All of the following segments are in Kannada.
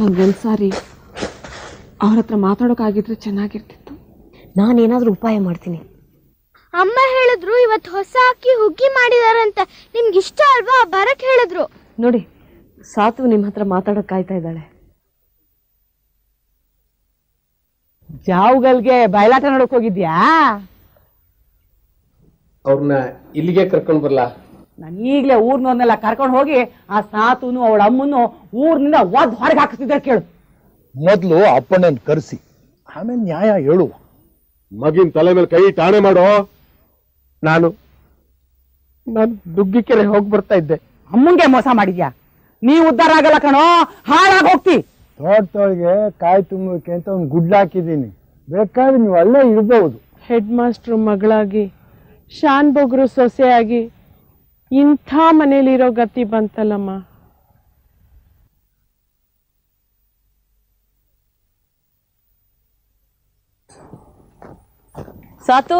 ನಂಗೊಂದ್ಸಾರಿ ಅವ್ರ ಹತ್ರ ಮಾತಾಡೋಕ್ಕಾಗಿದ್ರೆ ಚೆನ್ನಾಗಿರ್ತಿತ್ತು. ನಾನೇನಾದ್ರೂ ಉಪಾಯ ಮಾಡ್ತೀನಿ. ಅಮ್ಮ ಹೇಳಿದ್ರು ಇವತ್ತು ಹೊಸ ಅಕ್ಕಿ ಹುಗ್ಗಿ ಮಾಡಿದಾರಂತೆ. ನಿಮ್ಗೆ ಇಷ್ಟ ಅಲ್ವಾ? ಬರಕ್ ಹೇಳಿದ್ರು. ನೋಡಿ, ಸಾತು ನಿಮ್ಮ ಹತ್ರ ಮಾತಾಡಕ್ ಕಾಯ್ತಾ ಇದ್ದಾಳೆ. ಜಾವುಗಳಿಗೆ ಬಯಲಾಟ ನೋಡಕ್ ಹೋಗಿದ್ಯಾ? ಅವ್ರನ್ನ ಇಲ್ಲಿಗೆ ಕರ್ಕೊಂಡ್ ಬರ್ಲಾ? ನಾನು ಈಗಲೇ ಊರ್ನವ್ರನ್ನೆಲ್ಲ ಕರ್ಕೊಂಡು ಹೋಗಿ ಆ ಸಾತುನು ಅವಳ ಅಮ್ಮನ್ನು ಊರಿನಿಂದ ಒದ್ ಹೊರಗೆ ಹಾಕಿಸಿದ್ರೆ ಕೇಳು. ಮೊದಲು ಅಪ್ಪಣ್ಣನ್ ಕರೆಸಿ ಆಮೇಲೆ ನ್ಯಾಯ ಹೇಳುವ. ಮಗಿನ ತಲೆ ಮೇಲೆ ಕೈ ಟಾಣೆ ಮಾಡೋ. ನಾನು ದುಗ್ಗಿಕೆರೆ ಹೋಗಿ ಬರ್ತಾ ಇದ್ದೆ. ಅಮ್ಮಂಗೆ ಮೋಸ ಮಾಡಿದ್ಯಾ? ನೀ ಉದ್ಧಾರ ಆಗಲ್ಲ ಕಣೋ, ಹಾಳಾಗಿ ಹೋಗ್ತಿ. ತೋಟದೊಳಗೆ ಕಾಯಿ ತುಂಬಕ್ಕೆ ಅಂತ ಒಂದು ಗುಡ್ಡ ಹಾಕಿದ್ದೀನಿ, ಬೇಕಾದ್ರೆ ನೀವು ಅಲ್ಲೇ ಇರ್ಬಹುದು. ಹೆಡ್ ಮಾಸ್ಟ್ರು ಮಗಳಾಗಿ ಶಾನ್ ಬೊಗ್ರು ಸೊಸೆಯಾಗಿ ಇಂಥ ಮನೇಲಿರೋ ಗತಿ ಬಂತಲ್ಲಮ್ಮ. ಸಾತು,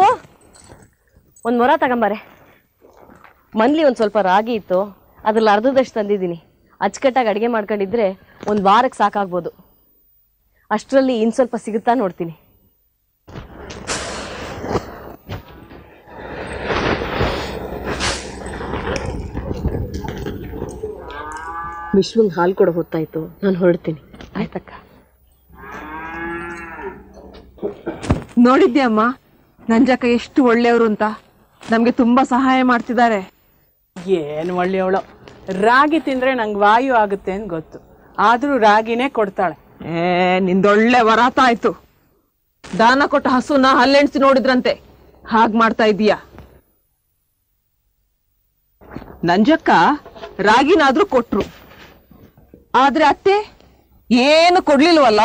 ಒಂದು ಮೊರ ತಗೊಂಬಾರೆ. ಮನ್ಲಿ ಒಂದು ಸ್ವಲ್ಪ ರಾಗಿ ಇತ್ತು, ಅದ್ರಲ್ಲಿ ಅರ್ಧದಷ್ಟು ತಂದಿದ್ದೀನಿ. ಅಚ್ಚುಕಟ್ಟಾಗಿ ಅಡುಗೆ ಮಾಡ್ಕೊಂಡಿದ್ರೆ ಒಂದು ವಾರಕ್ಕೆ ಸಾಕಾಗ್ಬೋದು. ಅಷ್ಟರಲ್ಲಿ ಇನ್ನು ಸ್ವಲ್ಪ ಸಿಗುತ್ತಾ ನೋಡ್ತೀನಿ. ವಿಶ್ವಂಗೆ ಹಾಲು ಕೊಡೋ ಹೊತ್ತಾಯ್ತು, ನಾನು ಹೊರಡ್ತೀನಿ. ಆಯ್ತಕ್ಕ. ನೋಡಿದ್ಯಮ್ಮ ನಂಜಕ್ಕ ಎಷ್ಟು ಒಳ್ಳೆಯವರು ಅಂತ. ನಮ್ಗೆ ತುಂಬಾ ಸಹಾಯ ಮಾಡ್ತಿದ್ದಾರೆ. ಏನು ಒಳ್ಳೆಯವಳು. ರಾಗಿ ತಿಂದ್ರೆ ನಂಗೆ ವಾಯು ಆಗುತ್ತೆ ಅಂತ ಗೊತ್ತು, ಆದ್ರೂ ರಾಗಿನೇ ಕೊಡ್ತಾಳೆ. ನಿಂದೊಳ್ಳೆ ವರಾತ ಆಯ್ತು. ದಾನ ಕೊಟ್ಟ ಹಸುನ ಹಲ್ಲೆಣ್ಸಿ ನೋಡಿದ್ರಂತೆ, ಹಾಗ್ ಮಾಡ್ತಾ ಇದೀಯ. ನಂಜಕ್ಕ ರಾಗಿನಾದ್ರೂ ಕೊಟ್ರು, ಆದ್ರೆ ಅತ್ತೆ ಏನು ಕೊಡ್ಲಿಲ್ವಲ್ಲ.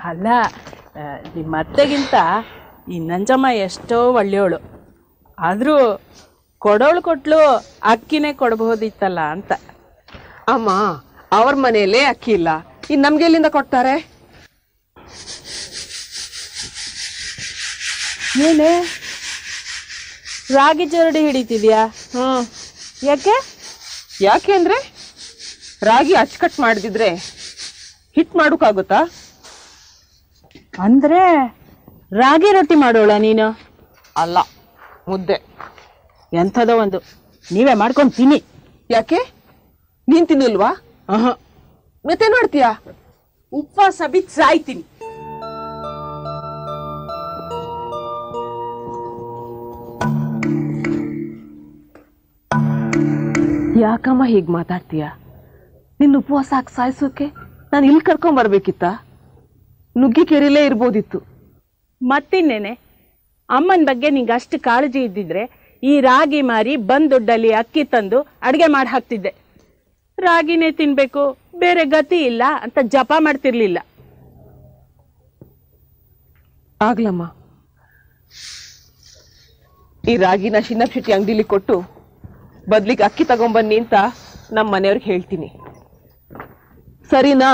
ಅಲ್ಲ, ನಿಮ್ಮ ಅತ್ತೆಗಿಂತ ಈ ನಂಜಮ್ಮ ಎಷ್ಟೋ ಒಳ್ಳೆಯವಳು. ಆದ್ರೂ ಕೊಡೋಳು ಕೊಟ್ಲು, ಅಕ್ಕಿನೇ ಕೊಡಬಹುದಿತ್ತಲ್ಲ ಅಂತ. ಅಮ್ಮ, ಅವ್ರ ಮನೆಯಲ್ಲೇ ಅಕ್ಕಿ ಇಲ್ಲ, ಇನ್ ನಮ್ಗೆ ಎಲ್ಲಿಂದ ಕೊಡ್ತಾರೆ? ಏನೇ ರಾಗಿ ಜರಡಿ ಹಿಡಿತಿದ್ಯಾ? ಯಾಕೆ ಅಂದ್ರೆ ರಾಗಿ ಅಚ್ಚುಕಟ್ ಮಾಡಿದ್ರೆ ಹಿಟ್ ಮಾಡೋಕ್ಕಾಗುತ್ತಾ? ಅಂದ್ರೆ ರಾಗಿ ರೊಟ್ಟಿ ಮಾಡೋಳ ನೀನು? ಅಲ್ಲ, ಮುದ್ದೆ. ಎಂಥದೋ ಒಂದು ನೀವೇ ಮಾಡ್ಕೊಂಡು ತಿನ್ನಿ. ಯಾಕೆ ನೀನ್ ತಿನ್ನಲ್ವಾ? ಮತ್ತೆ ಮಾಡ್ತೀಯಾ? ಉಪವಾಸ ಬಿದ್ದು ಸಾಯ್ತೀನಿ. ಯಾಕಮ್ಮ ಹೀಗ್ ಮಾತಾಡ್ತೀಯ? ನಿನ್ನ ಉಪವಾಸ ಹಾಕಿ ಸಾಯಿಸೋಕೆ ನಾನು ಇಲ್ಲಿ ಕರ್ಕೊಂಡ್ ಬರ್ಬೇಕಿತ್ತ? ನುಗ್ಗಿಕೆರೆಲೇ ಇರ್ಬೋದಿತ್ತು. ಮತ್ತಿನ್ನೇನೆ, ಅಮ್ಮನ ಬಗ್ಗೆ ನಿಂಗೆ ಅಷ್ಟು ಕಾಳಜಿ ಇದ್ದಿದ್ರೆ ಈ ರಾಗಿ ಮಾರಿ ಬಂದೊಡ್ಡಲ್ಲಿ ಅಕ್ಕಿ ತಂದು ಅಡುಗೆ ಮಾಡಿ ಹಾಕ್ತಿದ್ದೆ. ರಾಗಿನೇ ತಿನ್ಬೇಕು, ಬೇರೆ ಗತಿ ಇಲ್ಲ ಅಂತ ಜಪ ಮಾಡ್ತಿರ್ಲಿಲ್ಲ. ಆಗ್ಲಮ್ಮ, ಈ ರಾಗಿನ ಶಿನ್ನಪ್ ಶೆಟ್ಟಿ ಅಂಗಡಿಲಿ ಕೊಟ್ಟು ಬದ್ಲಿಗೆ ಅಕ್ಕಿ ತಗೊಂಬನ್ನಿ ಅಂತ ನಮ್ಮ ಮನೆಯವ್ರಿಗೆ ಹೇಳ್ತೀನಿ. ಸರಿನಾ?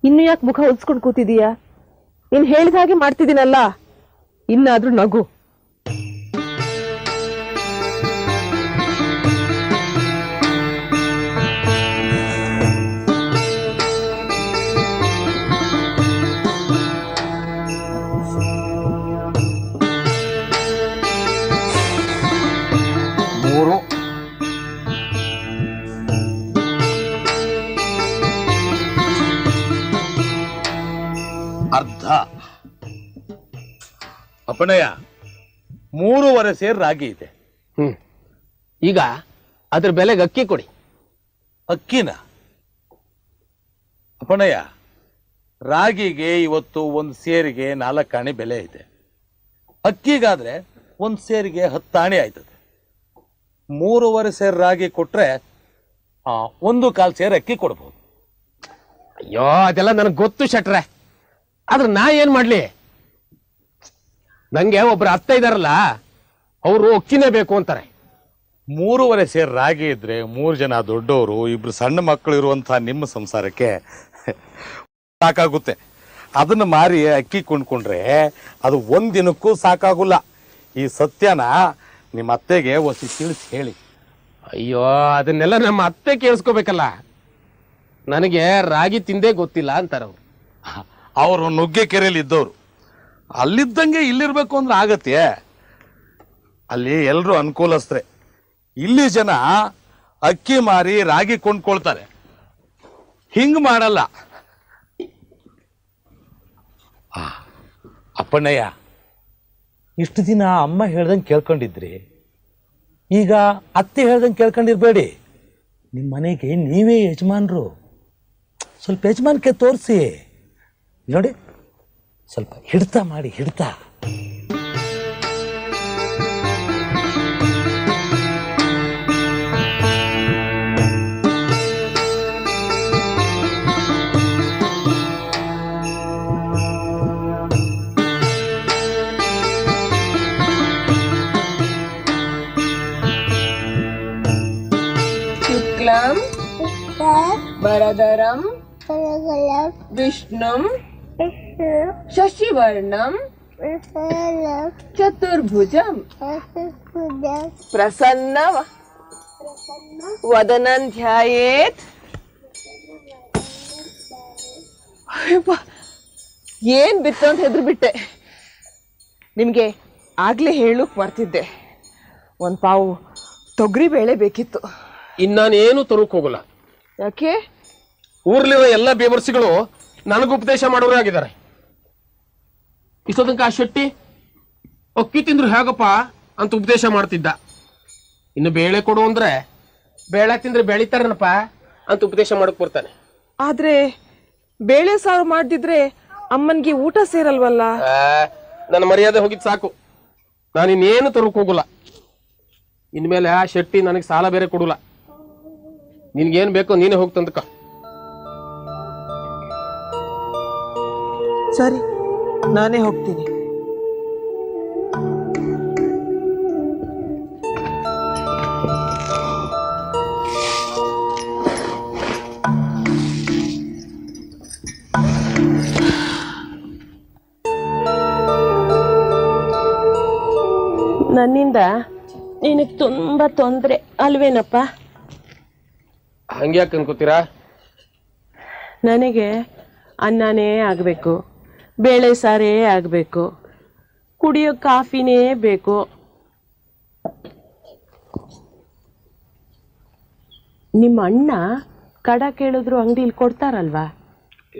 ಇನ್ನು ಯಾಕೆ ಮುಖ ಉಜ್ಸ್ಕೊಂಡು ಕೂತಿದೀಯಾ? ನೀನ್ ಹೇಳಿದ ಹಾಗೆ ಮಾಡ್ತಿದ್ದೀನಲ್ಲ, ಇನ್ನಾದ್ರೂ ನಗು. ಅರ್ಧ ಅಪ್ಪಣಯ್ಯ, 3.25 ಸೇರ್ ರಾಗಿ ಇದೆ. ಈಗ ಅದ್ರ ಬೆಲೆಗೆ ಅಕ್ಕಿ ಕೊಡಿ. ಅಕ್ಕಿನ ಅಪ್ಪಣಯ್ಯ, ರಾಗಿಗೆ ಇವತ್ತು 1 ಸೇರಿಗೆ 4 ಆಣೆ ಬೆಲೆ ಇದೆ. ಅಕ್ಕಿಗಾದ್ರೆ 1 ಸೇರಿಗೆ 10 ಆಣೆ ಆಯ್ತದೆ. 3.25 ಸೇರ್ ರಾಗಿ ಕೊಟ್ರೆ 1.25 ಸೇರ್ ಅಕ್ಕಿ ಕೊಡ್ಬೋದು. ಅಯ್ಯೋ, ಅದೆಲ್ಲ ನನಗೆ ಗೊತ್ತು ಶೆಟ್ರೆ, ಆದ್ರೆ ನಾ ಏನ್ ಮಾಡ್ಲಿ? ನಂಗೆ ಒಬ್ರು ಅತ್ತೆ ಇದಾರಲ್ಲ, ಅವರು ಅಕ್ಕಿನೇ ಬೇಕು ಅಂತಾರೆ. 3.25 ಸೇರ್ ರಾಗಿ ಇದ್ರೆ 3 ಜನ ದೊಡ್ಡವರು, 2 ಸಣ್ಣ ಮಕ್ಕಳು ಇರುವಂತಹ ನಿಮ್ಮ ಸಂಸಾರಕ್ಕೆ ಸಾಕಾಗುತ್ತೆ. ಅದನ್ನ ಮಾರಿ ಅಕ್ಕಿ ಕೊಂಡ್ಕೊಂಡ್ರೆ ಅದು 1 ದಿನಕ್ಕೂ ಸಾಕಾಗುಲ್ಲ. ಈ ಸತ್ಯನ ನಿಮ್ಮ ಅತ್ತೆಗೆ ಒಸಿ ತಿಳಿಸಿ ಹೇಳಿ. ಅಯ್ಯೋ ಅದನ್ನೆಲ್ಲ ನಮ್ಮ ಅತ್ತೆ ಕೇಳಿಸ್ಕೋಬೇಕಲ್ಲ. ನನಗೆ ರಾಗಿ ತಿಂದೇ ಗೊತ್ತಿಲ್ಲ ಅಂತಾರ ಅವ್ರು. ಅವರು ನುಗ್ಗೆ ಕೆರೆಯಲ್ಲಿ ಇದ್ದವ್ರು, ಅಲ್ಲಿದ್ದಂಗೆ ಇಲ್ಲಿರ್ಬೇಕು ಅಂದ್ರೆ ಆಗತ್ತೆ. ಅಲ್ಲಿ ಎಲ್ರು ಅನುಕೂಲಸ್ತ್ರೆ. ಇಲ್ಲಿ ಜನ ಅಕ್ಕಿ ಮಾರಿ ರಾಗಿ ಕೊಂಡ್ಕೊಳ್ತಾರೆ, ಹಿಂಗ್ ಮಾಡಲ್ಲ. ಅಪ್ಪಣ್ಣಯ್ಯ, ಇಷ್ಟು ದಿನ ಅಮ್ಮ ಹೇಳ್ದಂಗೆ ಕೇಳ್ಕೊಂಡಿದ್ರಿ, ಈಗ ಅತ್ತೆ ಹೇಳ್ದಂಗೆ ಕೇಳ್ಕೊಂಡಿರ್ಬೇಡಿ. ನಿಮ್ಮ ಮನೆಗೆ ನೀವೇ ಯಜಮಾನ್ರು, ಸ್ವಲ್ಪ ಯಜಮಾನಿಕೆ ತೋರಿಸಿ. ನೋಡಿ, ಸ್ವಲ್ಪ ಹಿಡ್ತಾ ಮಾಡಿ, ಹಿಡ್ತಾ. ಶುಕ್ಲಂ ವರದರಂ ವಿಷ್ಣುಂ ಶಶಿವರ್ಣಂ ಚತುರ್ಭುಜಂ ಪ್ರಸನ್ನ ವದನಂ ಧ್ಯಾಯೇತ್. ಏನ್ ಬಿತ್ತು ಅಂತ ಹೆದ್ರು ಬಿಟ್ಟೆ. ನಿಮ್ಗೆ ಆಗ್ಲೇ ಹೇಳಕ್ ಬರ್ತಿದ್ದೆ, ಒಂದ್ ಪಾವು ತೊಗರಿ ಬೇಳೆ ಬೇಕಿತ್ತು. ಇನ್ನಾನೇನು ತರೋಕ್ ಹೋಗಲ್ಲ. ಯಾಕೆ? ಊರ್ಲಿರೋ ಎಲ್ಲ ಬೇವರ್ಸಿಗಳು ನನಗೂ ಉಪದೇಶ ಮಾಡೋರೇ ಆಗಿದ್ದಾರೆ. ಇಷ್ಟೊತ್ತನಕ ಆ ಶೆಟ್ಟಿ ಅಕ್ಕಿ ತಿಂದ್ರು ಹೇಗಪ್ಪ ಅಂತ ಉಪದೇಶ ಮಾಡ್ತಿದ್ದ. ಇನ್ನು ಬೇಳೆ ಕೊಡು ಅಂದ್ರೆ ಬೇಳೆ ತಿಂದ್ರೆ ಬೆಳಿತಾರನಪ್ಪ ಅಂತ ಉಪದೇಶ ಮಾಡಕ್ ಬರ್ತಾನೆ. ಆದ್ರೆ ಬೇಳೆ ಸಾರು ಮಾಡ್ದಿದ್ರೆ ಅಮ್ಮನ್ಗೆ ಊಟ ಸೇರಲ್ವಲ್ಲ. ನನ್ನ ಮರ್ಯಾದೆ ಹೋಗಿದ್ ಸಾಕು, ನಾನಿನ್ನೇನು ತರೋಕ್ ಹೋಗಲ್ಲ. ಇನ್ಮೇಲೆ ಆ ಶೆಟ್ಟಿ ನನಗೆ ಸಾಲ ಬೇರೆ ಕೊಡಲ್ಲ. ನಿನ್ಗೇನ್ ಬೇಕೋ ನೀನೇ ಹೋಗ್ತಂದಕ. ಸರಿ, ನಾನೇ ಹೋಗ್ತೀನಿ. ನನ್ನಿಂದ ನಿನಗೆ ತುಂಬಾ ತೊಂದ್ರೆ ಅಲ್ವೇನಪ್ಪ? ಹಂಗ್ಯಾಕೆ ಅನ್ಕೋತೀರಾ? ನನಗೆ ಅನ್ನನೇ ಆಗಬೇಕು, ಬೇಳೆ ಸಾರೇ ಆಗಬೇಕು, ಕುಡಿಯೋ ಕಾಫಿನೇ ಬೇಕು. ನಿಮ್ಮ ಅಣ್ಣ ಕಡ ಕೇಳಿದ್ರು ಅಂಗಡಿಲಿ ಕೊಡ್ತಾರಲ್ವಾ?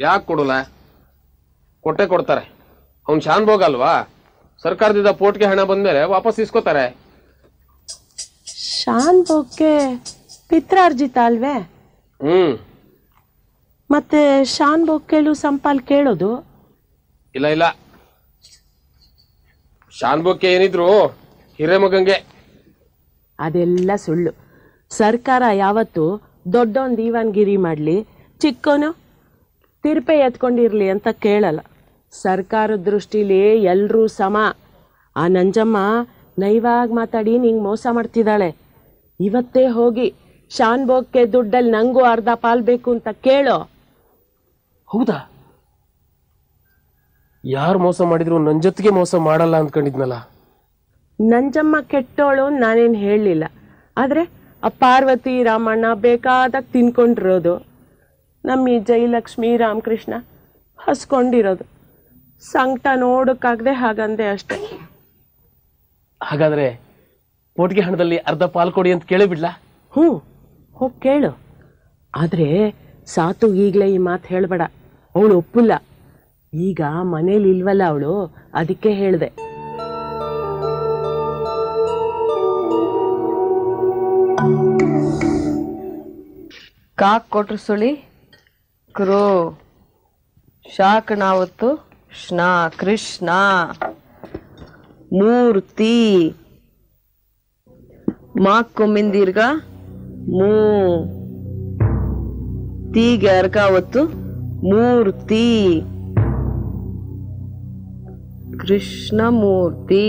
ಯಾಕೆ ಕೊಡಲ್ಲ? ಕೊಟ್ಟೆ ಕೊಡ್ತಾರೆ. ಅವ್ನು ಶಾನ್ಭೋಗ ಅಲ್ವಾ? ಸರ್ಕಾರದಿಂದ ಪೋಟ್ಗೆ ಹಣ ಬಂದ್ಮೇಲೆ ವಾಪಸ್ ಇಸ್ಕೋತಾರೆ. ಶಾನ್ಭೋಗ್ಗೆ ಪಿತ್ರಾರ್ಜಿತ ಅಲ್ವೇ? ಮತ್ತೆ ಶಾನ್ಭೋಗ್ ಕೇಳು ಸಂಪಾಲ್ ಕೇಳೋದು? ಇಲ್ಲ ಇಲ್ಲ, ಶಾನ್ಭೋಗ್ಗೆ ಏನಿದ್ರು ಹಿರೇಮಗಂಗೆ. ಅದೆಲ್ಲ ಸುಳ್ಳು. ಸರ್ಕಾರ ಯಾವತ್ತು ದೊಡ್ಡವನ್ ದೀವಾನ್ಗಿರಿ ಮಾಡ್ಲಿ, ಚಿಕ್ಕವನು ತಿರುಪೆ ಎತ್ಕೊಂಡಿರ್ಲಿ ಅಂತ ಕೇಳಲ್ಲ. ಸರ್ಕಾರದ ದೃಷ್ಟಿಲಿ ಎಲ್ರೂ ಸಮ. ಆ ನಂಜಮ್ಮ ನೈವಾಗಿ ಮಾತಾಡಿ ನಿಂಗೆ ಮೋಸ ಮಾಡ್ತಿದ್ದಾಳೆ. ಇವತ್ತೇ ಹೋಗಿ ಶಾನ್ಭೋಗ್ಗೆ ದುಡ್ಡಲ್ಲಿ ನಂಗೂ ಅರ್ಧ ಪಾಲ್ ಬೇಕು ಅಂತ ಕೇಳೋ. ಹೌದಾ? ಯಾರು ಮೋಸ ಮಾಡಿದ್ರು ನನ್ನ ಜೊತೆಗೆ ಮೋಸ ಮಾಡಲ್ಲ ಅಂದ್ಕೊಂಡಿದ್ನಲ್ಲ. ನಂಜಮ್ಮ ಕೆಟ್ಟೋಳು ನಾನೇನು ಹೇಳಲಿಲ್ಲ. ಆದರೆ ಆ ಪಾರ್ವತಿ ರಾಮಣ್ಣ ಬೇಕಾದಾಗ ತಿನ್ಕೊಂಡಿರೋದು, ನಮ್ಮ ಈ ಜಯಲಕ್ಷ್ಮಿ ರಾಮಕೃಷ್ಣ ಹಸ್ಕೊಂಡಿರೋದು. ಸಂಕಟ ನೋಡೋಕ್ಕಾಗದೆ ಹಾಗಂದೆ ಅಷ್ಟೆ. ಹಾಗಾದ್ರೆ ಪೋಟ್ಗೆ ಹಣದಲ್ಲಿ ಅರ್ಧ ಪಾಲ್ ಕೊಡಿ ಅಂತ ಕೇಳಿಬಿಡ್ಲಾ? ಹೋಗಿ ಕೇಳು. ಆದರೆ ಸಾತು ಈಗಲೇ ಈ ಮಾತು ಹೇಳಬೇಡ, ಅವಳು ಒಪ್ಪಿಲ್ಲ. ಈಗ ಮನೇಲಿ ಇಲ್ವಲ್ಲ ಅವಳು, ಅದಕ್ಕೆ ಹೇಳಿದೆ. ಕಾಕ್ ಕೊಟ್ರು ಸುಳಿ ಕ್ರೋ, ಶಾಕಣಾವತ್ತು ಶ್ನಾ ಕೃಷ್ಣ ಮೂರ್ತಿ ಮಾಕ್ಕೊಮ್ಮಿಂದೀರ್ಗ ಮೂ ತೀಗೆ ಅರ್ಕಾವತ್ತು ಮೂರ್ತಿ ಕೃಷ್ಣಮೂರ್ತಿ.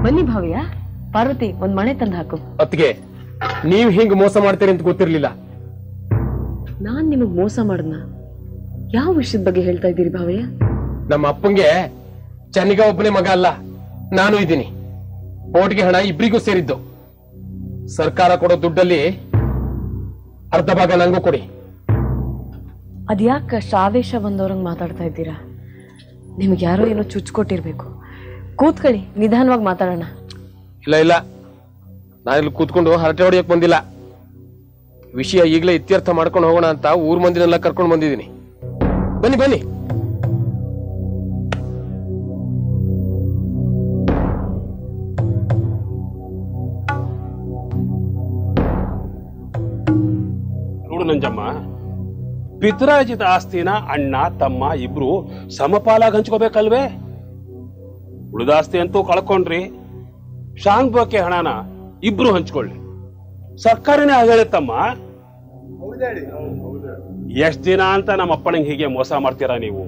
ಬನ್ನಿ ಭಾವ್ಯ, ಪಾರ್ವತಿ ಒಂದ್ ಮಣೆ ತಂದು ಹಾಕು. ಅತ್ತಿಗೆ, ನೀವ್ ಹಿಂಗ್ ಮೋಸ ಮಾಡ್ತೀರಿ ಅಂತ ಗೊತ್ತಿರ್ಲಿಲ್ಲ. ನಾನ್ ನಿಮಗ್ ಮೋಸ ಮಾಡದ್ನ? ಯಾವ ವಿಷಯದ ಬಗ್ಗೆ ಹೇಳ್ತಾ ಇದ್ದೀರಿ ಭಾವಯ್ಯ? ನಮ್ಮ ಅಪ್ಪಂಗೆ ಚನ್ನಿಗ ಒಬ್ಬನೇ ಮಗ ಅಲ್ಲ, ನಾನು ಇದ್ದೀನಿ. ಪೋಟ್ಗೆ ಹಣ ಇಬ್ರಿಗೂ ಸೇರಿದ್ದು. ಸರ್ಕಾರ ಕೊಡೋ ದುಡ್ಡಲ್ಲಿ ಅರ್ಧ ಭಾಗ ನಂಗೂ ಕೊಡಿ. ಅದ್ಯಾಕೆ ಆವೇಶ ಬಂದವ್ರಂಗೆ ಮಾತಾಡ್ತಾ ಇದ್ದೀರಾ? ನಿಮ್ಗೆ ಯಾರೋ ಏನೋ ಚುಚ್ಕೊಟ್ಟಿರ್ಬೇಕು. ಕೂತ್ಕೊಳ್ಳಿ, ನಿಧಾನವಾಗಿ ಮಾತಾಡೋಣ. ಇಲ್ಲ ಇಲ್ಲ, ನಾನಿಲ್ಲಿ ಕೂತ್ಕೊಂಡು ಹರಟೆ ಹೊಡಿಯಕ್ ಬಂದಿಲ್ಲ. ವಿಷಯ ಈಗಲೇ ಇತ್ಯರ್ಥ ಮಾಡ್ಕೊಂಡು ಹೋಗೋಣ ಅಂತ ಊರ್ ಮಂದಿನೆಲ್ಲ ಕರ್ಕೊಂಡು ಬಂದಿದ್ದೀನಿ. ಬನ್ನಿ ಬನ್ನಿ. ನೋಡು ನಂಜಮ್ಮ, ಪಿತ್ರಾರ್ಜಿತ ಆಸ್ತಿನ ಅಣ್ಣ ತಮ್ಮ ಇಬ್ರು ಸಮಪಾಲಾಗಿ ಹಂಚ್ಕೋಬೇಕಲ್ವೇ? ಉಳಿದಾಸ್ತಿ ಅಂತೂ ಕಳ್ಕೊಂಡ್ರಿ, ಶಾಂಗ್ಬೋಕೆ ಹಣನ ಇಬ್ರು ಹಂಚ್ಕೊಳ್ಳಿ. ಸರ್ಕಾರನೇ ಹೇಳುತ್ತಮ್ಮ. ಎಷ್ಟ್ ದಿನ ಅಂತ ನಮ್ಮ ಅಪ್ಪನಿಗೆ ಹೀಗೆ ಮೋಸ ಮಾಡ್ತೀರಾ ನೀವು?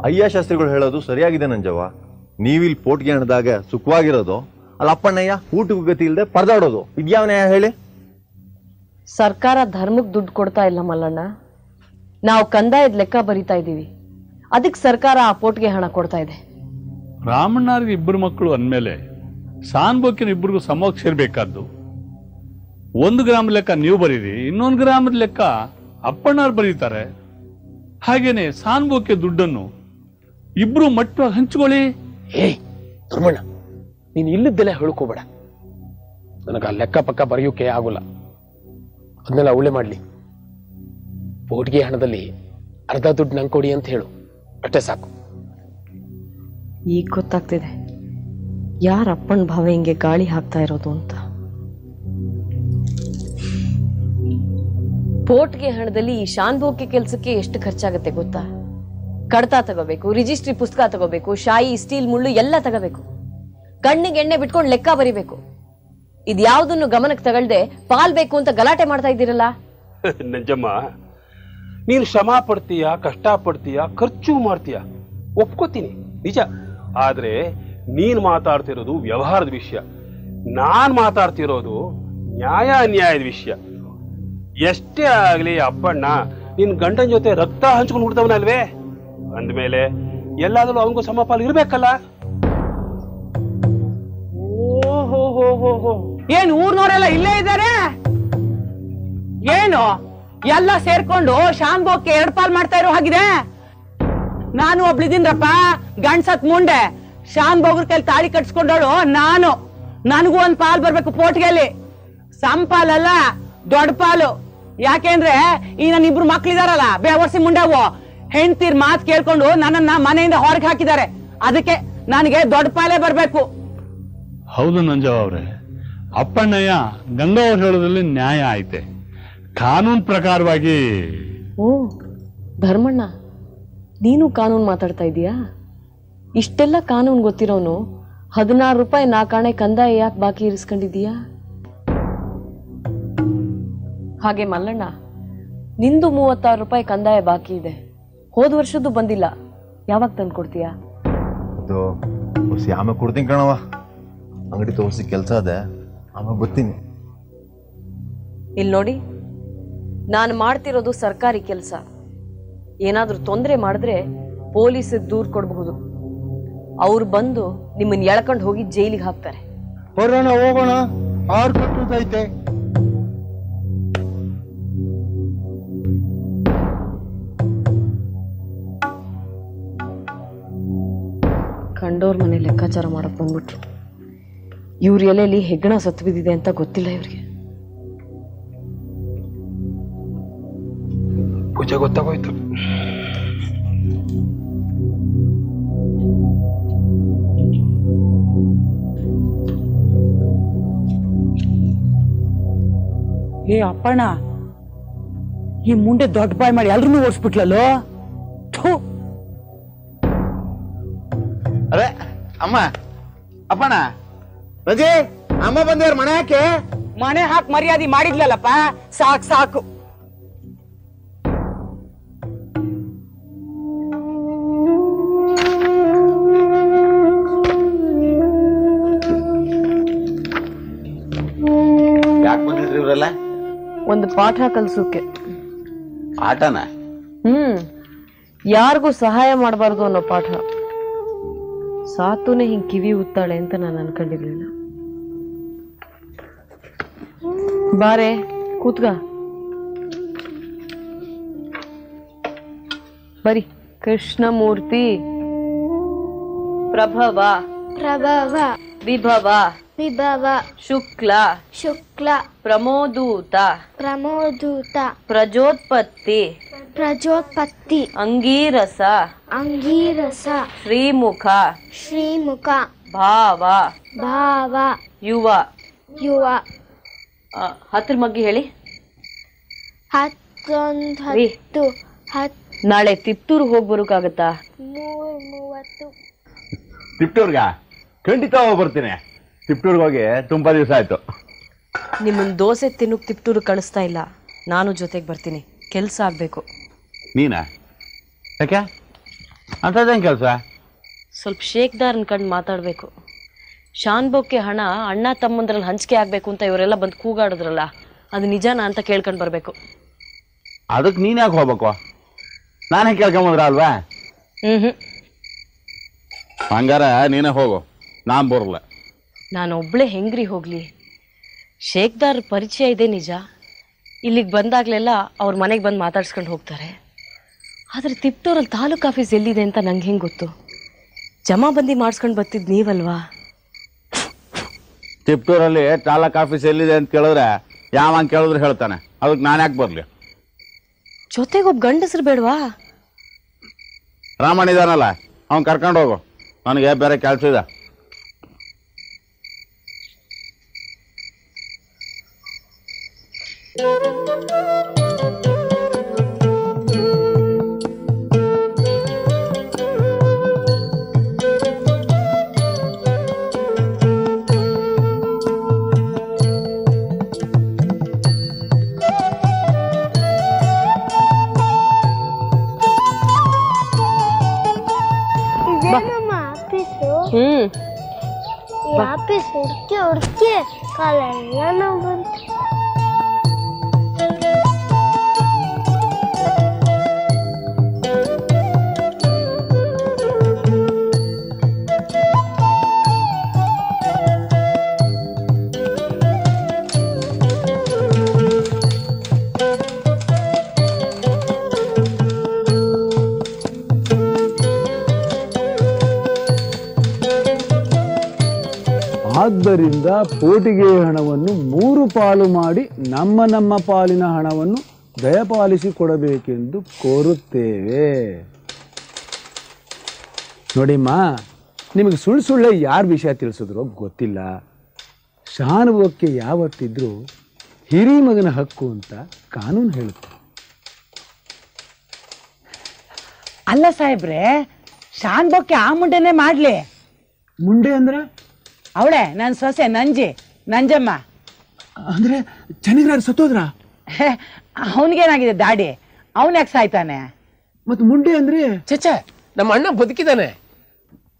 ಅಯ್ಯ ಶಾಸ್ತ್ರಿಗಳು ಹೇಳೋದು ಸರಿಯಾಗಿದೆ ನಂಜವ್ವ. ನೀವಿಲ್ಲಿ ಪೋಟ್ಗೆ ಹಣದಾಗ ಸುಖವಾಗಿರೋದು, ಅಲ್ಲಿ ಅಪ್ಪಣ್ಣಯ್ಯ ಊಟಕ್ಕೂ ಗತಿ ಇಲ್ಲದೆ ಪರದಾಡೋದು. ಇದ್ಯಾವ ನ್ಯಾಯ ಹೇಳಿ? ಸರ್ಕಾರ ಧರ್ಮಕ್ಕೆ ದುಡ್ಡು ಕೊಡ್ತಾ ಇಲ್ಲ ಮಲ್ಲಣ್ಣ. ನಾವು ಕಂದಾಯದ ಲೆಕ್ಕ ಬರಿತಾ ಇದ್ದೀವಿ, ಅದಕ್ಕೆ ಸರ್ಕಾರ ಆ ಪೋಟ್ಗೆ ಹಣ ಕೊಡ್ತಾ ಇದೆ. ರಾಮಣ್ಣವ್ರಿಗೆ ಇಬ್ಬರು ಮಕ್ಕಳು ಅಂದಮೇಲೆ ಸಾನ್ಬೋಕಿನ ಇಬ್ಬರಿಗೂ ಸಮವಾಗಿ ಸೇರ್ಬೇಕಾದ್ದು. 1 ಗ್ರಾಮ ಲೆಕ್ಕ ನೀವು ಬರೀರಿ, 1 ಗ್ರಾಮದ ಲೆಕ್ಕ ಅಪ್ಪಣ್ಣವ್ರು ಬರೀತಾರೆ. ಹಾಗೇನೆ ಸಾನ್ಬೋಕೆ ದುಡ್ಡನ್ನು ಇಬ್ರು ಮಟ್ಟವಾಗಿ ಹಂಚ್ಕೊಳ್ಳಿ. ಏಯ್ ಧರ್ಮಣ್ಣ, ನೀನು ಇಲ್ಲದ್ದೆಲ್ಲ ಹೇಳ್ಕೋಬೇಡ. ನನಗೆ ಆ ಲೆಕ್ಕ ಪಕ್ಕ ಬರೆಯೋಕೆ ಆಗೋಲ್ಲ. ಅದನ್ನೆಲ್ಲ ಅವಳೆ ಮಾಡ್ಲಿ. ಪೋಟ್ಗೆ ಹಣದಲ್ಲಿ ಅರ್ಧ ದುಡ್ಡು ನಂಗೆ ಕೊಡಿ ಅಂತ ಹೇಳು, ಅಷ್ಟೇ ಸಾಕು. ಈಗ ಗೊತ್ತಾಗ್ತಿದೆ ಯಾರ ಅಪ್ಪನ ಭಾವ ಹಿಂಗೆ ಗಾಳಿ ಹಾಕ್ತಾ ಇರೋದು ಅಂತ. ಪೋಟ್ಗೆ ಹಣದಲ್ಲಿ ಈ ಶಾನ್ಭೋಗ್ಯ ಕೆಲ್ಸಕ್ಕೆ ಎಷ್ಟು ಖರ್ಚಾಗತ್ತೆ ಗೊತ್ತಾ? ಕಡತ ತಗೋಬೇಕು, ರಿಜಿಸ್ಟ್ರಿ ಪುಸ್ತಕ ತಗೋಬೇಕು, ಶಾಯಿ, ಸ್ಟೀಲ್ ಮುಳ್ಳು ಎಲ್ಲ ತಗೋಬೇಕು. ಕಣ್ಣಿಗೆ ಎಣ್ಣೆ ಬಿಟ್ಕೊಂಡು ಲೆಕ್ಕ ಬರಿಬೇಕು. ಇದ್ಯಾವುದನ್ನು ಗಮನಕ್ಕೆ ತಗೊಳ್ದೆ ಪಾಲ್ ಬೇಕು ಅಂತ ಗಲಾಟೆ ಮಾಡ್ತಾ ಇದ್ದೀರಲ್ಲ. ನಂಜಮ್ಮ, ನೀನು ಶ್ರಮ ಪಡ್ತೀಯ, ಕಷ್ಟ ಪಡ್ತೀಯ, ಖರ್ಚು ಮಾಡ್ತೀಯ, ಒಪ್ಕೋತೀನಿ ನಿಜ. ಆದ್ರೆ ನೀನ್ ಮಾತಾಡ್ತಿರೋದು ವ್ಯವಹಾರದ ವಿಷಯ, ನಾನ್ ಮಾತಾಡ್ತಿರೋದು ನ್ಯಾಯ ಅನ್ಯಾಯದ ವಿಷಯ. ಎಷ್ಟೇ ಆಗ್ಲಿ ಅಪ್ಪಣ್ಣ ನಿನ್ ಗಂಡನ ಜೊತೆ ರಕ್ತ ಹಂಚ್ಕೊಂಡು ಹುಡ್ತವನಲ್ವೇ? ಅಂದ್ಮೇಲೆ ಎಲ್ಲಾದ್ರೂ ಅವನಿಗೂ ಸಮಪಾಲು ಇರ್ಬೇಕಲ್ಲ. ಓಹೋ, ಏನ್ ಊರ್ನವರೆಲ್ಲ ಇಲ್ಲೇ ಇದ್ದಾರೆ? ಏನು ಎಲ್ಲ ಸೇರ್ಕೊಂಡು ಶಾನ್ಬೋಕ್ಕೆ 2 ಪಾಲ್ ಮಾಡ್ತಾ ಇರೋ ಹಾಗಿದೆ? ನಾನು ಒಬ್ಳಿದ್ದೀನ್ರಪ್ಪ, ಗಂಡ್ಸತ್ ಮುಂಡೆ. ಶಾನ್ಬೋಗ್ರ ಕೈಲಿ ತಾಳಿ ಕಟ್ಸ್ಕೊಂಡೋಳು ನಾನು. ನನಗೂ 1 ಪಾಲ್ ಬರ್ಬೇಕು ಪೋಟ್ಗೆಯಲ್ಲಿ. ಸಂಪಾಲಲ್ಲ, ದೊಡ್ಡ ಪಾಲು. ಯಾಕೆಂದ್ರೆ ಈ ನನ್ನ 2 ಮಕ್ಳಿದಾರಲ್ಲ, ಬೇವರ್ಸಿ ಮುಂಡವು, ಹೆಂಡ್ತೀರ್ ಮಾತ್ ಕೇಳ್ಕೊಂಡು ನನ್ನನ್ನ ಮನೆಯಿಂದ ಹೊರಗೆ ಹಾಕಿದ್ದಾರೆ. ಅದಕ್ಕೆ ನನಗೆ ದೊಡ್ಡ ಪಾಲೇ ಬರ್ಬೇಕು. ಹೌದು ನಂಜವ್ವ ಅವ್ರೆ, ಅಪ್ಪಣ್ಣಯ್ಯ ಗಂಗವ್ರು ಹೇಳೋದ್ರಲ್ಲಿ ನ್ಯಾಯ ಐತೆ. ಕಾನೂನು ಪ್ರಕಾರವಾಗಿ. ಓ ಧರ್ಮಣ್ಣ, ನೀನು ಕಾನೂನು ಮಾತಾಡ್ತಾ ಇದೀಯಾ? ಇಷ್ಟೆಲ್ಲ ಕಾನೂನು ಗೊತ್ತಿರೋನು 16 ರೂಪಾಯಿ 4 ಆಣೆ ಕಂದಾಯ ಯಾಕೆ ಬಾಕಿ ಇರಿಸ್ಕೊಂಡಿದೀಯಾ? ಹಾಗೆ ಮಲ್ಲಣ್ಣ, ನಿಂದು 36 ರೂಪಾಯಿ ಕಂದಾಯ ಬಾಕಿ ಇದೆ. ಹೋದ ವರ್ಷದ್ದು ಬಂದಿಲ್ಲ, ಯಾವಾಗ ತಂದು ಕೊಡ್ತೀಯಾ? ಅದು ಆಮೇಲೆ ಕೊಡ್ತೀನಿ ಕಣವ. ಅಂಗಡಿ ತೋರಿಸಿ ಕೆಲಸ ಅದೇ, ಆಮೇಲೆ ಬರ್ತೀನಿ. ಇಲ್ಲಿ ನೋಡಿ, ನಾನು ಮಾಡ್ತಿರೋದು ಸರ್ಕಾರಿ ಕೆಲಸ. ಏನಾದ್ರೂ ತೊಂದರೆ ಮಾಡಿದ್ರೆ ಪೊಲೀಸ್ ದೂರ್ ಕೊಡಬಹುದು. ಅವ್ರು ಬಂದು ನಿಮ್ಮನ್ನ ಎಳ್ಕೊಂಡು ಹೋಗಿ ಜೈಲಿಗೆ ಹಾಕ್ತಾರೆ. ಬರೋಣ, ಹೋಗೋಣ. 6 ಕಟ್ಟುದೈತೆ. ಕಂಡೋರ್ ಮನೆ ಲೆಕ್ಕಾಚಾರ ಮಾಡಕ್ ಬಂದ್ಬಿಟ್ರು. ಇವ್ರ ಎಲೆಯಲ್ಲಿ ಹೆಗ್ಗಣ ಸತ್ತು ಬಿದ್ದಿದೆ ಅಂತ ಗೊತ್ತಿಲ್ಲ ಇವ್ರಿಗೆ. ಪೂಜೆ ಗೊತ್ತಾಗೋಯ್ತು. ಏ ಅಪ್ಪಣ್ಣ, ಈ ಮುಂಡೆ ದೊಡ್ಡ ಬಾಯ್ ಮಾಡಿ ಎಲ್ರೂ ಓಡಿಸ್ಬಿಟ್ಲಲ್ಲೋ. ಅರೆ ಅಮ್ಮ, ಅಪ್ಪಣ್ಣ, ರಜೆ ಅಮ್ಮ ಬಂದೇವ್ರ ಮನೆ ಹಾಕಿ. ಮನೆ ಹಾಕಿ ಮರ್ಯಾದೆ ಮಾಡಿದ್ಲಲ್ಲಪ್ಪ, ಸಾಕು ಸಾಕು. ಯಾಕೆ ಬಂದಿದ್ರಿ ಇವ್ರೆಲ್ಲ? ಒಂದು ಪಾಠ ಕಲ್ಸೋಕೆ. ಆಟನ? ಯಾರಿಗೂ ಸಹಾಯ ಮಾಡಬಾರ್ದು ಅನ್ನೋ ಪಾಠ. ಸಾತುನೆ ಹಿಂಗ್ ಕಿವಿ ಉತ್ತಾಳೆ ಅಂತ ನಾನು ಅನ್ಕೊಂಡಿರ್ಲಿಲ್ಲ. ಬಾರೆ ಕೂತ್ಗ ಬರಿ. ಕೃಷ್ಣಮೂರ್ತಿ ಪ್ರಭವ ಪ್ರಭವ ವಿಭವ ವಿಭವ ಶುಕ್ಲ ಶುಕ್ಲ ಪ್ರಮೋದೂತ ಪ್ರಮೋದೂತ ಪ್ರಜೋತ್ಪತ್ತಿ ಪ್ರಜೋತ್ಪತ್ತಿ ಅಂಗೀರಸ ಅಂಗೀರಸ ಶ್ರೀಮುಖ ಶ್ರೀಮುಖ ಭಾವ ಭಾವ ಯುವ ಯುವ. ಹತ್ರ ಮಗ್ಗಿ ಹೇಳಿ. 10 ನಾಳೆ ತಿಪ್ಟೂರು ಹೋಗಿ ಬರೋಕ್ಕಾಗತ್ತಾ? 3:30. ತಿಪ್ಟೂರ್ಗ ಖಂಡಿತ ಹೋಗಿ ಬರ್ತೀನಿ. ತಿಪ್ಟೂರ್ಗೆ ಹೋಗಿ ತುಂಬಾ ದಿವಸ ಆಯ್ತು. ನಿಮ್ಮನ್ ದೋಸೆ ತಿನ್ನಕ್ ತಿಪ್ಟೂರು ಕಳಿಸ್ತಾ ಇಲ್ಲ, ನಾನು ಜೊತೆಗೆ ಬರ್ತೀನಿ. ಕೆಲಸ ಆಗ್ಬೇಕು. ನೀನಾ? ಯಾಕೆ ಅಂತದೇನ್ ಕೆಲಸ? ಸ್ವಲ್ಪ ಶೇಕ್ದಾರನ್ ಕಂಡು ಮಾತಾಡ್ಬೇಕು. ಶಾನ್ಬೋಕ್ಕೆ ಹಣ ಅಣ್ಣ ತಮ್ಮಂದ್ರಲ್ಲಿ ಹಂಚಿಕೆ ಆಗ್ಬೇಕು ಅಂತ ಇವರೆಲ್ಲ ಬಂದು ಕೂಗಾಡಿದ್ರಲ್ಲ, ಅದು ನಿಜನಾ ಅಂತ ಕೇಳ್ಕೊಂಡ್ ಬರ್ಬೇಕು. ಅದಕ್ಕೆ ನೀನ್ ಯಾಕೆ ಹೋಗ್ಬೇಕು? ನಾನೇ ಕೇಳ್ಕೊಂಬಂದ್ರ ಅಲ್ವಾ? ಹಂಗಾರ ನೀನೇ ಹೋಗು, ನಾನ್ ಬರಲ್ಲ. ನಾನು ಒಬ್ಳೆ ಹೆಂಗ್ರಿ ಹೋಗ್ಲಿ? ಶೇಕ್ದಾರ್ ಪರಿಚಯ ಇದೆ ನಿಜ, ಇಲ್ಲಿಗೆ ಬಂದಾಗ್ಲೆಲ್ಲ ಅವ್ರ ಮನೆಗೆ ಬಂದು ಮಾತಾಡ್ಸ್ಕೊಂಡು ಹೋಗ್ತಾರೆ. ಆದ್ರೆ ತಿಪ್ಟೂರಲ್ಲಿ ತಾಲೂಕ್ ಆಫೀಸ್ ಎಲ್ಲಿದೆ ಅಂತ ನಂಗೆ ಹೆಂಗೆ ಗೊತ್ತು? ಜಮಾಬಂದಿ ಮಾಡಿಸ್ಕೊಂಡು ಬರ್ತಿದ್ ನೀವಲ್ವಾ? ತಿಪ್ಟೂರಲ್ಲಿ ತಾಲೂಕ್ ಆಫೀಸ್ ಎಲ್ಲಿದೆ ಅಂತ ಕೇಳಿದ್ರೆ ಯಾವಾಗ ಕೇಳಿದ್ರೆ ಹೇಳ್ತಾನೆ. ಅದಕ್ಕೆ ನಾನು ಯಾಕೆ ಬರ್ಲಿ? ಜೊತೆಗೊಬ್ಬ ಗಂಡಸ್ರು ಬೇಡವಾ? ರಾಮಣ್ಣ ಇದಾನಲ್ಲ, ಅವ್ನು ಕರ್ಕೊಂಡು ಹೋಗು, ನನಗೆ ಬೇರೆ ಕೆಲಸ ಇದೆ. ಆಫೀಸ್ ಹುಡ್ಕಿ ಕಾಲೆಲ್ಲ ನೋವು ಬಂತು. ಆದ್ದರಿಂದ ಪೋಟಿಗೆ ಹಣವನ್ನು 3 ಪಾಲು ಮಾಡಿ ನಮ್ಮ ಪಾಲಿನ ಹಣವನ್ನು ದಯಪಾಲಿಸಿ ಕೊಡಬೇಕೆಂದು ಕೋರುತ್ತೇವೆ. ನೋಡಿಮ್ಮ, ನಿಮಗೆ ಸುಳ್ಳೆ ಯಾರ ವಿಷಯ ತಿಳಿಸಿದ್ರೋ ಗೊತ್ತಿಲ್ಲ. ಶಾನುಭೋಗಕ್ಕೆ ಯಾವತ್ತಿದ್ರೂ ಹಿರಿ ಮಗನ ಹಕ್ಕು ಅಂತ ಕಾನೂನು ಹೇಳುತ್ತೆ. ಅಲ್ಲ ಸಾಹೇಬ್ರೆ, ಶಾನ್ಬೋಕ್ಕೆ ಆ ಮುಂಡೆನೆ ಮಾಡ್ಲಿ. ಮುಂಡೆ ಅಂದ್ರೆ ಅವಳೆ ನನ್ನ ಸೊಸೆ ನಂಜಮ್ಮ. ಅಂದ್ರೆ ಚೆನ್ನಾಗಿ ಸತ್ತೋದ್ರ? ಅವನಿಗೇನಾಗಿದೆ ದಾಡಿ? ಅವನ್ ಯಾಕೆ ಸಾಯ್ತಾನೆ? ಮತ್ ಮುಂಡೆ ಅಂದ್ರೆ? ಚಚ, ನಮ್ಮ ಅಣ್ಣ ಬದುಕಿದಾನೆ.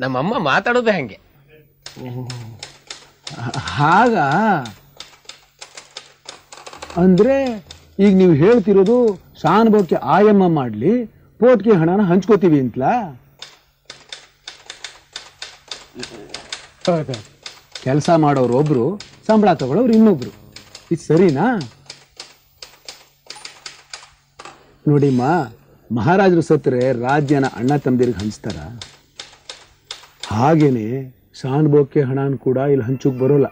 ನಮ್ಮಮ್ಮ ಮಾತಾಡೋದೇ ಹಂಗೆ. ಹಾಗ ಅಂದ್ರೆ ಈಗ ನೀವು ಹೇಳ್ತಿರೋದು ಶಾನುಭೋಗಕ್ಕೆ ಆಯಮ್ಮ ಮಾಡ್ಲಿ, ಪೋಟ್ಗೆ ಹಣನ ಹಂಚ್ಕೋತೀವಿ ಅಂತಲಾ? ಕೆಲಸ ಮಾಡೋರು ಒಬ್ರು, ಸಂಬಳ ತಗೊಳ್ಳೋರು ಇನ್ನೊಬ್ರು. ಇದು ಸರಿನಾ? ನೋಡಿಮ್ಮ, ಮಹಾರಾಜರು ಸತ್ತರೆ ರಾಜ್ಯನ ಅಣ್ಣ ತಮ್ಮದಿರಿಗೆ ಹಂಚ್ತಾರ. ಹಾಗೇನೆ ಶಾನುಭೋಗಕ್ಕೆ ಹಣನ ಕೂಡ ಇಲ್ಲಿ ಹಂಚೋಕ್ ಬರೋಲ್ಲ.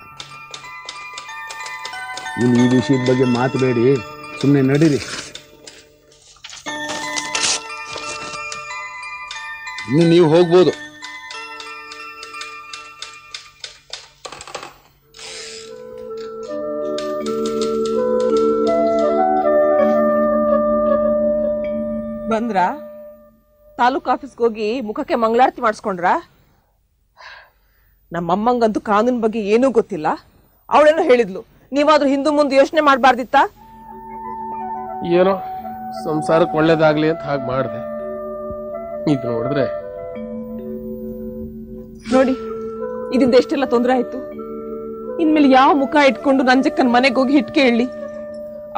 ಇನ್ನು ಈ ವಿಷಯದ ಬಗ್ಗೆ ಮಾತಬೇಡಿ, ಸುಮ್ಮನೆ ನಡೀರಿ. ಇನ್ನು ನೀವು ಹೋಗ್ಬೋದು. ಬಂದ್ರ? ತಾಲೂಕ್ ಆಫೀಸ್ಗೆ ಹೋಗಿ ಮುಖಕ್ಕೆ ಮಂಗಳಾರತಿ ಮಾಡಿಸ್ಕೊಂಡ್ರ? ನಮ್ಮಮ್ಮಂಗಂತೂ ಕಾನೂನ್ ಬಗ್ಗೆ ಏನೂ ಗೊತ್ತಿಲ್ಲ. ಅವಳೇನೋ ಹೇಳಿದ್ಲು, ನೀವಾದ್ರೂ ಹಿಂದೂ ಮುಂದೆ ಯೋಚನೆ ಮಾಡಬಾರ್ದಿತ್ತ? ಏನೋ ಸಂಸಾರಕ್ಕೆ ಒಳ್ಳೇದಾಗ್ಲಿ ಅಂತ ಹಾಗೆ ಮಾಡಿದೆ. ಇದು ನೋಡಿದ್ರೆ ನೋಡಿ, ಇದರಿಂದ ಎಷ್ಟೆಲ್ಲ ತೊಂದರೆ ಆಯ್ತು. ಇನ್ಮೇಲೆ ಯಾವ ಮುಖ ಇಟ್ಕೊಂಡು ನಂಜಕ್ಕನ ಮನೆಗೆ ಹೋಗಿ ಹಿಟ್ಕೆ ಹೇಳಿ?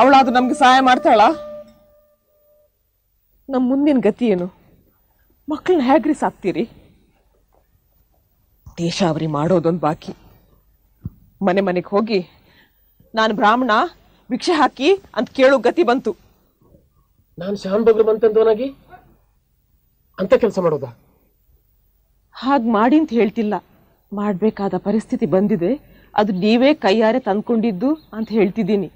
ಅವಳಾದ್ರೂ ನಮ್ಗೆ ಸಹಾಯ ಮಾಡ್ತಾಳ? ನಮ್ಮ ಮುಂದಿನ ಗತಿ ಏನು? ಮಕ್ಕಳನ್ನ ಹೇಗ್ರಿ ಸಾಕ್ತೀರಿ? ದೇಶಾವರಿ ಮಾಡೋದೊಂದು ಬಾಕಿ. ಮನೆಗೆ ಹೋಗಿ ನಾನು ಬ್ರಾಹ್ಮಣ, ಭಿಕ್ಷೆ ಹಾಕಿ ಅಂತ ಕೇಳು ಗತಿ ಬಂತು. ನಾನು ಶಾನ್ ಬಗ್ರು ಬಂತಂದವನಾಗಿ ಅಂತ ಕೆಲಸ ಮಾಡೋದ? ಹಾಗೆ ಮಾಡಿ ಅಂತ ಹೇಳ್ತಿಲ್ಲ, ಮಾಡಬೇಕಾದ ಪರಿಸ್ಥಿತಿ ಬಂದಿದೆ, ಅದು ನೀವೇ ಕೈಯಾರೆ ತಂದ್ಕೊಂಡಿದ್ದು ಅಂತ ಹೇಳ್ತಿದ್ದೀನಿ.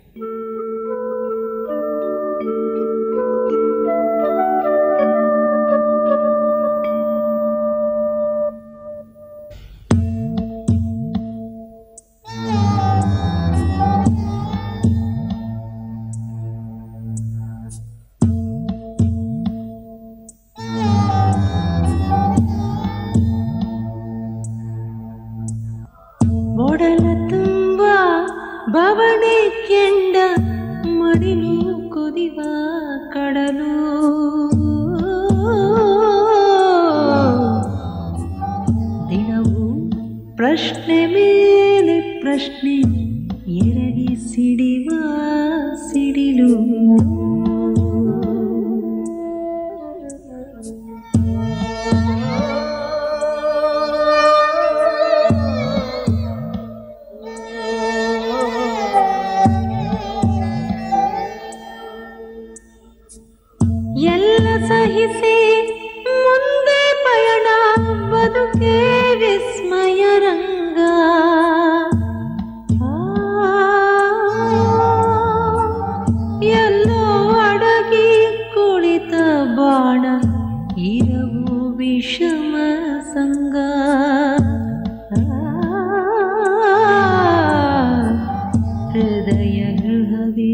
ಒಡಲ ತುಂಬ ಬವಣೆ ಕೆಂಡ ಮಡಿಲು ಕುದಿವ ಕಡಲು ದಿನವೂ ಪ್ರಶ್ನೆ ಮೇಲೆ ಪ್ರಶ್ನೆ ಎರಗಿ ಸಿಡಿವ ಸಿಡಿಲು ಎಲ್ಲ ಸಹಿಸಿ ಮುಂದೆ ಪಯಣ ಬದುಕೆ ವಿಸ್ಮಯ ರಂಗ ಎಲ್ಲೋ ಅಡಗಿ ಕುಳಿತ ಬಾಣ ಇರವು ವಿಷಮ ಸಂಗ ಹೃದಯ ಗೃಹವೇ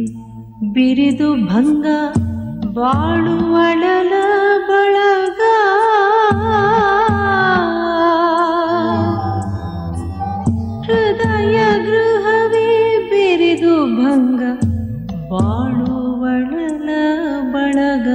ಬಿರಿದು ಭಂಗ ಬಾಳುವಳಲ ಬಳಗ ಹೃದಯ ಗೃಹವೇ ಬೆರೆದು ಭಂಗ ಬಾಳುವಳಲ ಬಳಗ